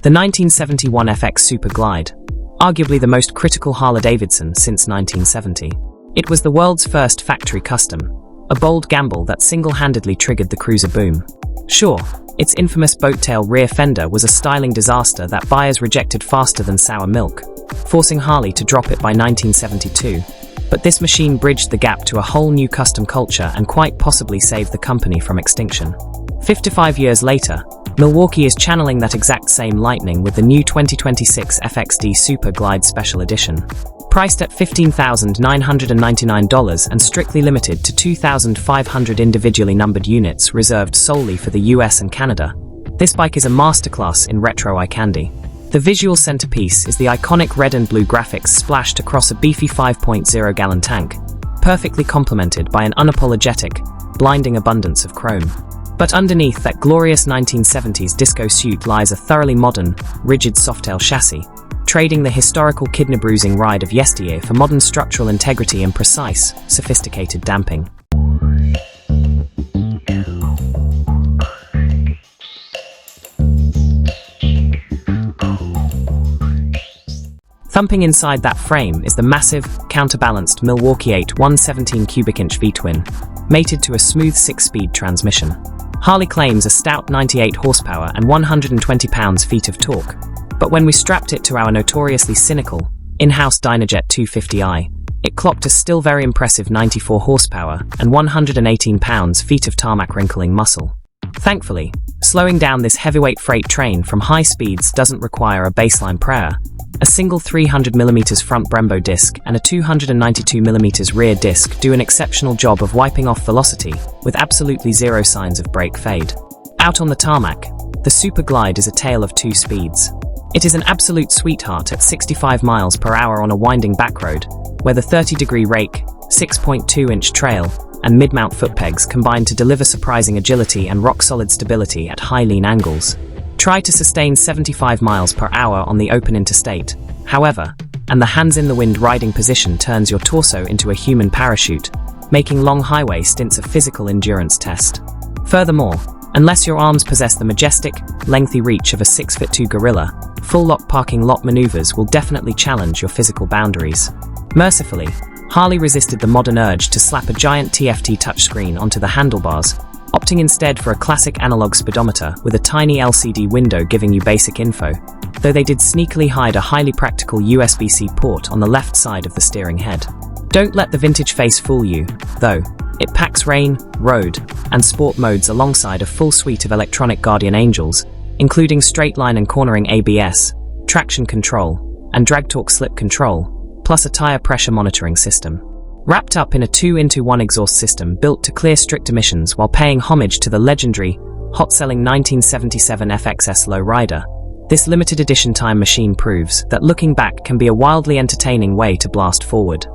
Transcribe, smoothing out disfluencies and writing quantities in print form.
The 1971 FX Super Glide, arguably the most critical Harley-Davidson since 1970. It was the world's first factory custom, a bold gamble that single-handedly triggered the cruiser boom. Sure, its infamous boat-tail rear fender was a styling disaster that buyers rejected faster than sour milk, forcing Harley to drop it by 1972. But this machine bridged the gap to a whole new custom culture and quite possibly saved the company from extinction. 55 years later, Milwaukee is channeling that exact same lightning with the new 2026 FXD Super Glide Special Edition. Priced at $15,999 and strictly limited to 2,500 individually numbered units reserved solely for the US and Canada, this bike is a masterclass in retro eye candy. The visual centerpiece is the iconic red and blue graphics splashed across a beefy 5.0-gallon tank, perfectly complemented by an unapologetic, blinding abundance of chrome. But underneath that glorious 1970s disco suit lies a thoroughly modern, rigid Softail chassis, trading the historical kidney-bruising ride of yesteryear for modern structural integrity and precise, sophisticated damping. Thumping inside that frame is the massive, counterbalanced Milwaukee 8 117 cubic inch V-twin, mated to a smooth 6-speed transmission. Harley claims a stout 98 horsepower and 120 pounds-feet of torque, but when we strapped it to our notoriously cynical, in-house Dynojet 250i, it clocked a still very impressive 94 horsepower and 118 pounds-feet of tarmac-wrinkling muscle. Thankfully, slowing down this heavyweight freight train from high speeds doesn't require a baseline prayer. A single 300mm front Brembo disc and a 292mm rear disc do an exceptional job of wiping off velocity, with absolutely zero signs of brake fade. Out on the tarmac, the Super Glide is a tale of two speeds. It is an absolute sweetheart at 65 miles per hour on a winding back road, where the 30-degree rake, 6.2-inch trail, and mid-mount foot pegs combine to deliver surprising agility and rock-solid stability at high lean angles. Try to sustain 75 miles per hour on the open interstate, however, and the hands-in-the-wind riding position turns your torso into a human parachute, making long highway stints a physical endurance test. Furthermore, unless your arms possess the majestic, lengthy reach of a 6'2" gorilla, full-lock parking lot maneuvers will definitely challenge your physical boundaries. Mercifully, Harley resisted the modern urge to slap a giant TFT touchscreen onto the handlebars, opting instead for a classic analog speedometer with a tiny LCD window giving you basic info, though they did sneakily hide a highly practical USB-C port on the left side of the steering head. Don't let the vintage face fool you, though. It packs rain, road, and sport modes alongside a full suite of electronic guardian angels, including straight line and cornering ABS, traction control, and drag torque slip control, plus a tire pressure monitoring system. Wrapped up in a 2-in-1 exhaust system built to clear strict emissions while paying homage to the legendary, hot-selling 1977 FXS lowrider, this limited edition time machine proves that looking back can be a wildly entertaining way to blast forward.